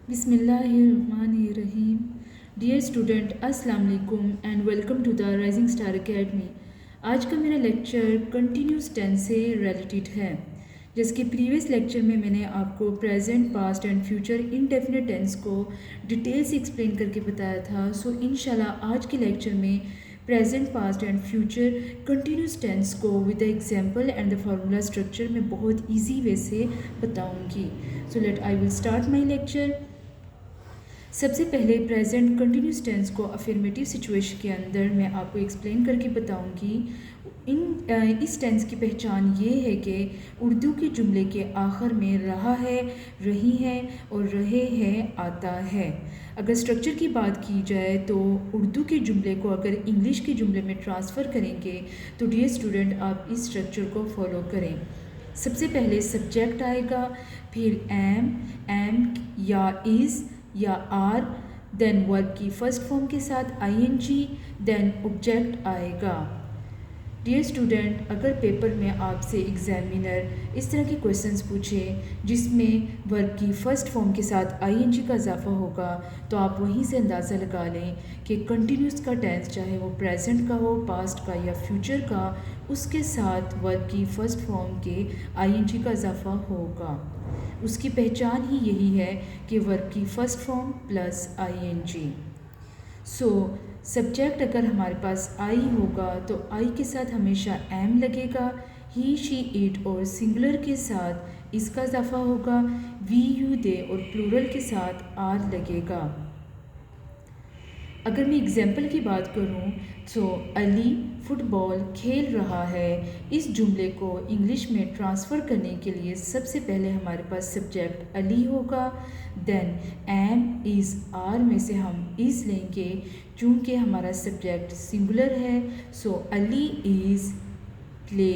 बिस्मिल्लाहिर्रहमानिर्रहीम। Dear student, अस्सलाम वालेकुम and welcome to the rising star academy. आज का मेरा लेक्चर कंटिन्यूस टेंस से रिलेटेड है। जिसके प्रीवियस लेक्चर में मैंने आपको present, past and future indefinite tense को डिटेल से एक्सप्लेन करके बताया था। सो इंशाल्लाह आज के लेक्चर में present, past and future continuous tense को with the example and the formula structure में बहुत इजी वे से बताऊंगी। So let I will start my lecture. सबसे पहले प्रेजेंट कंटिन्यूस टेंस को अफर्मेटिव सिचुएशन के अंदर मैं आपको एक्सप्लेन करके बताऊंगी। इस टेंस की पहचान ये है कि उर्दू के जुमले के आखिर में रहा है, रही है और रहे हैं आता है। अगर स्ट्रक्चर की बात की जाए तो उर्दू के जुमले को अगर इंग्लिश के जुमले में ट्रांसफ़र करेंगे तो डियर स्टूडेंट आप इस स्ट्रक्चर को फॉलो करें। सबसे पहले सब्जेक्ट आएगा, फिर एम या इज़ या आर, देन वर्ब की फर्स्ट फॉर्म के साथ आईएनजी, देन ऑब्जेक्ट आएगा। डियर स्टूडेंट, अगर पेपर में आपसे एग्जामिनर इस तरह के क्वेश्चंस पूछे जिसमें वर्ब की फ़र्स्ट फॉर्म के साथ आईएनजी का इजाफा होगा तो आप वहीं से अंदाज़ा लगा लें कि कंटिन्यूस का टेंस, चाहे वो प्रेजेंट का हो, पास्ट का या फ्यूचर का, उसके साथ वर्ब की फ़र्स्ट फॉर्म के आईएनजी का इजाफा होगा। उसकी पहचान ही यही है कि वर्ब की first form plus ING. So subject अगर हमारे पास आई होगा तो आई के साथ हमेशा एम लगेगा, ही, शी, इट और सिंगुलर के साथ इसका इजाफा होगा, वी, यू, दे और प्लूरल के साथ आर लगेगा। अगर मैं एग्जाम्पल की बात करूं तो अली फुटबॉल खेल रहा है। इस जुमले को इंग्लिश में ट्रांसफ़र करने के लिए सबसे पहले हमारे पास सब्जेक्ट अली होगा, देन एम, इज़, आर में से हम इज़ लेंगे चूँकि हमारा सब्जेक्ट सिंगुलर है। So Ali is play,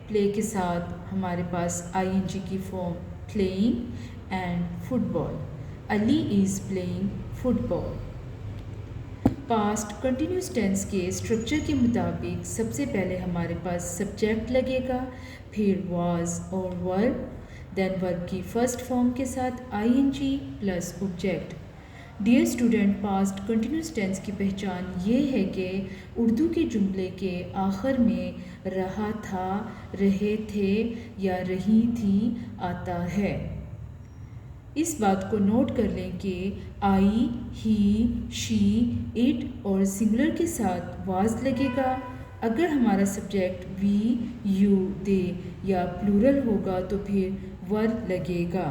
play के साथ हमारे पास आईएनजी की form playing and football, Ali is playing football. Past continuous tense के स्ट्रक्चर के मुताबिक सबसे पहले हमारे पास सब्जेक्ट लगेगा, फिर वाज और वर्ब, देन वर्ब की फर्स्ट फॉर्म के साथ ING plus object. Dear student, past continuous tense की पहचान ये है कि उर्दू के जुमले के आखिर में रहा था, रहे थे या रही थी आता है। इस बात को नोट कर लें कि आई, ही, शी, इट और सिंगुलर के साथ वाज लगेगा। अगर हमारा सब्जेक्ट वी, यू, दे या प्लूरल होगा तो फिर वर लगेगा।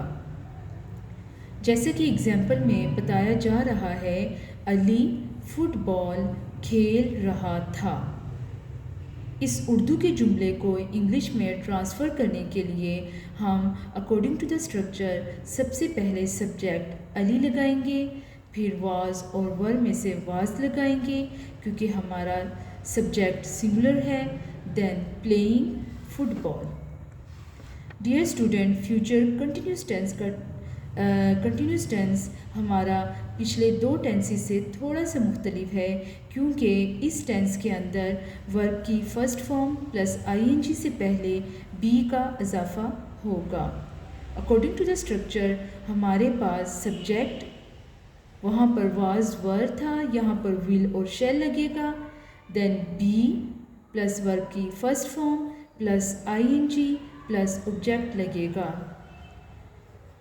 जैसे कि एग्जाम्पल में बताया जा रहा है, अली फुटबॉल खेल रहा था। इस उर्दू के जुमले को इंग्लिश में ट्रांसफ़र करने के लिए हम अकॉर्डिंग टू द स्ट्रक्चर सबसे पहले सब्जेक्ट अली लगाएंगे, फिर वाज और वर में से वाज लगाएंगे क्योंकि हमारा सब्जेक्ट सिंगुलर है, then playing football. Dear student, future continuous tense हमारा पिछले दो टेंसेस से थोड़ा सा मुख्तलिफ है क्योंकि इस टेंस के अंदर वर्ब की फ़र्स्ट फॉर्म प्लस आईएनजी से पहले बी का इजाफा होगा। अकॉर्डिंग टू द स्ट्रक्चर हमारे पास सब्जेक्ट, वहाँ पर वाज वर्ब था, यहाँ पर विल और शैल लगेगा, देन बी प्लस वर्ब की first form plus ING plus object लगेगा।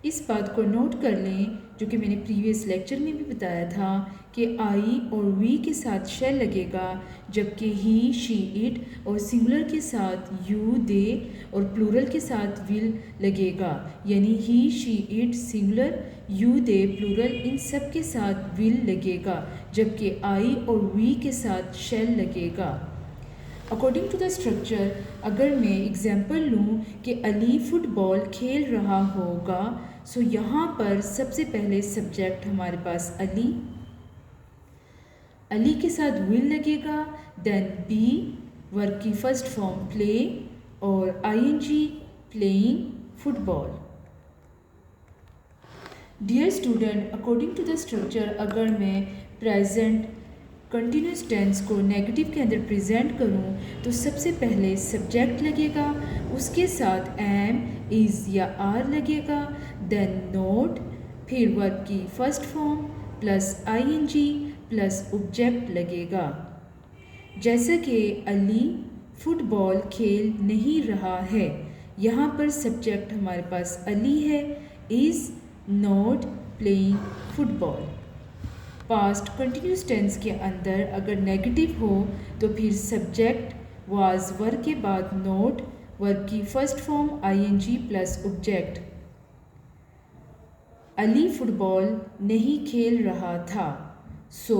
इस बात को नोट कर लें जो कि मैंने प्रीवियस लेक्चर में भी बताया था कि आई और वी के साथ शैल लगेगा, जबकि ही, शी, इट और सिंगुलर के साथ यू, दे और प्लूरल के साथ विल लगेगा। यानी he, she, it singular, you, they plural, इन सब के साथ विल लगेगा, जबकि आई और वी के साथ शैल लगेगा। अकॉर्डिंग टू द स्ट्रक्चर अगर मैं एग्जाम्पल लूँ कि अली फुटबॉल खेल रहा होगा, सो यहाँ पर सबसे पहले सब्जेक्ट हमारे पास अली, अली के साथ विल लगेगा, देन बी वर्ब की फर्स्ट फॉर्म प्ले और ING playing football. Dear student, according to the structure अगर मैं प्रेजेंट कंटिन्यूस टेंस को नेगेटिव के अंदर प्रेजेंट करूं तो सबसे पहले सब्जेक्ट लगेगा, उसके साथ एम, इज़ या आर लगेगा, देन नोट, फिर वर्ब की first form plus ING plus object लगेगा। जैसा कि अली फुटबॉल खेल नहीं रहा है, यहाँ पर सब्जेक्ट हमारे पास अली है, is not playing football. Past continuous tense के अंदर अगर नेगेटिव हो तो फिर सब्जेक्ट वाज वर्ब के बाद नॉट, वर्ब की first form ING plus object. Ali football नहीं खेल रहा था, so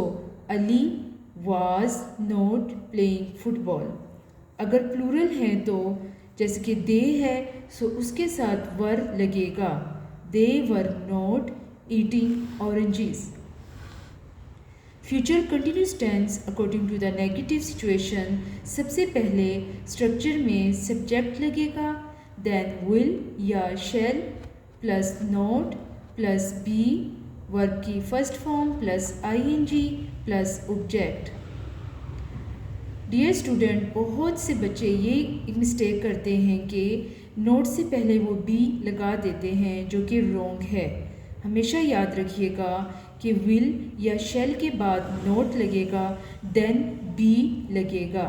Ali was not playing football. अगर प्लूरल है तो जैसे कि दे है, सो उसके साथ वर लगेगा, they were not eating oranges. Future continuous tense according to the negative situation, सबसे पहले स्ट्रक्चर में सब्जेक्ट लगेगा, देन विल या shall plus not plus be, verb की first form plus ING plus object. Dear student, बहुत से बच्चे ये एक मिस्टेक करते हैं कि नोट से पहले वो बी लगा देते हैं, जो कि रॉन्ग है। हमेशा याद रखिएगा कि विल या शैल के बाद नोट लगेगा, देन बी लगेगा।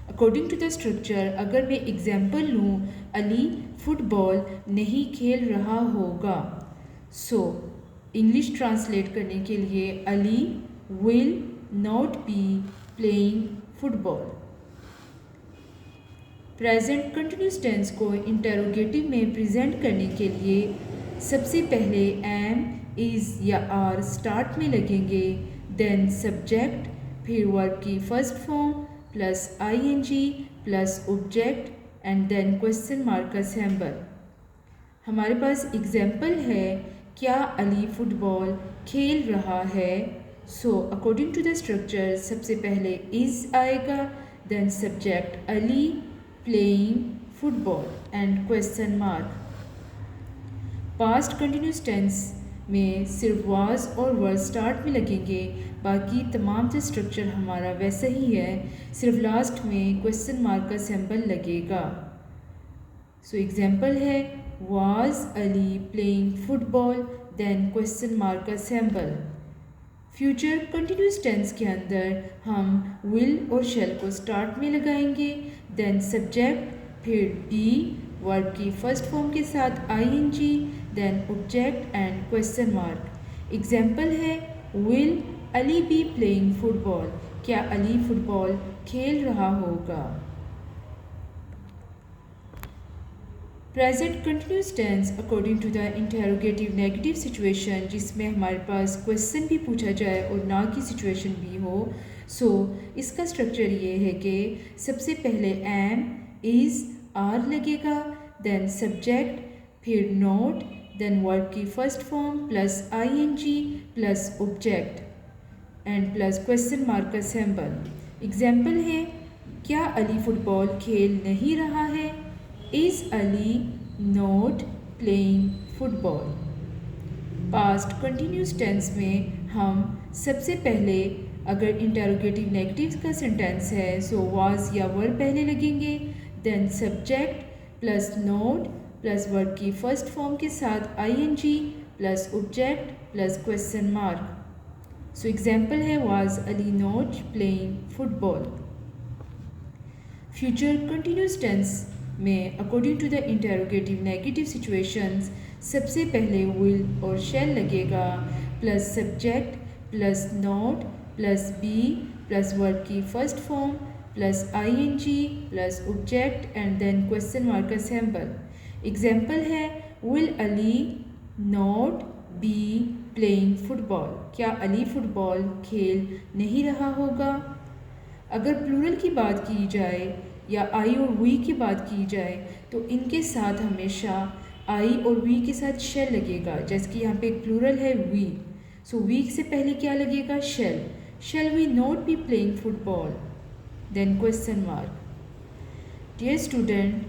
अकॉर्डिंग टू द स्ट्रक्चर, अगर मैं एग्जाम्पल लूँ, अली फुटबॉल नहीं खेल रहा होगा, सो इंग्लिश ट्रांसलेट करने के लिए Ali will not be playing football. Present continuous tense को इंटेरोगेटिव में प्रेजेंट करने के लिए सबसे पहले एम, इज़ या आर स्टार्ट में लगेंगे, देन सब्जेक्ट, फिर वर्ब की first form plus ING plus object and then question mark का सिंबल। हमारे पास एग्जाम्पल है, क्या अली फुटबॉल खेल रहा है, so according to the structure सबसे पहले इज़ आएगा, then subject Ali playing football and question mark. Past continuous tense में सिर्फ वाज और वर स्टार्ट में लगेंगे, बाकी तमाम जो स्ट्रक्चर हमारा वैसा ही है, सिर्फ लास्ट में क्वेश्चन मार्क का सिंबल लगेगा। सो एग्जाम्पल है, was Ali playing football, then question mark का सिंबल। फ्यूचर कंटिन्यूस टेंस के अंदर हम विल और शैल को स्टार्ट में लगाएंगे, देन सब्जेक्ट, फिर बी, वर्ब की फर्स्ट फॉर्म के साथ ING, then object and question mark. Example है, will Ali be playing football, क्या अली फुटबॉल खेल रहा होगा। Present continuous tense according to the interrogative negative situation, जिसमें हमारे पास क्वेश्चन भी पूछा जाए और ना की सिचुएशन भी हो, सो इसका स्ट्रक्चर ये है कि सबसे पहले एम, इज़, आर लगेगा, देन सब्जेक्ट, फिर नोट, देन वर्ब की first form plus ING plus object and plus question mark का सिंबल। एग्जाम्पल है, क्या अली फुटबॉल खेल नहीं रहा है, is Ali not playing football. Past continuous tense में हम सबसे पहले अगर इंटेरोगेटिव नेगेटिव का सेंटेंस है, सो वाज या वर पहले लगेंगे, then subject plus not plus verb की फर्स्ट फॉर्म के साथ ING plus object plus question mark. So example है, was Ali not playing football. Future continuous tense में according to the interrogative negative situations, सबसे पहले विल और शैल लगेगा, plus subject plus not plus be plus verb की first form plus ING plus object and then question mark का symbol. Example है, will Ali not be playing football, क्या Ali football खेल नहीं रहा होगा। अगर प्लूरल की बात की जाए या आई और वी की बात की जाए, तो इनके साथ हमेशा आई और वी के साथ शेल लगेगा, जैसे कि यहाँ पे एक प्लूरल है वी, सो वी से पहले क्या लगेगा, shall. Shall we not be playing football, then question mark. Dear student,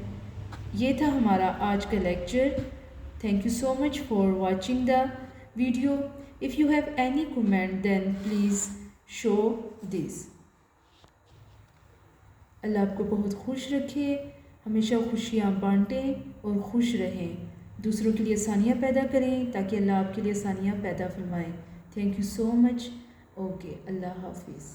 ये था हमारा आज का lecture. Thank you so much for watching the video. If you have any comment then please show this. Allah आपको बहुत खुश रखे, हमेशा खुशियाँ बांटें और खुश रहें। दूसरों के लिए आसानियाँ पैदा करें ताकि अल्लाह आपके लिए आसानियाँ पैदा फरमाए। Thank you so much. Okay, Allah हाफिज़।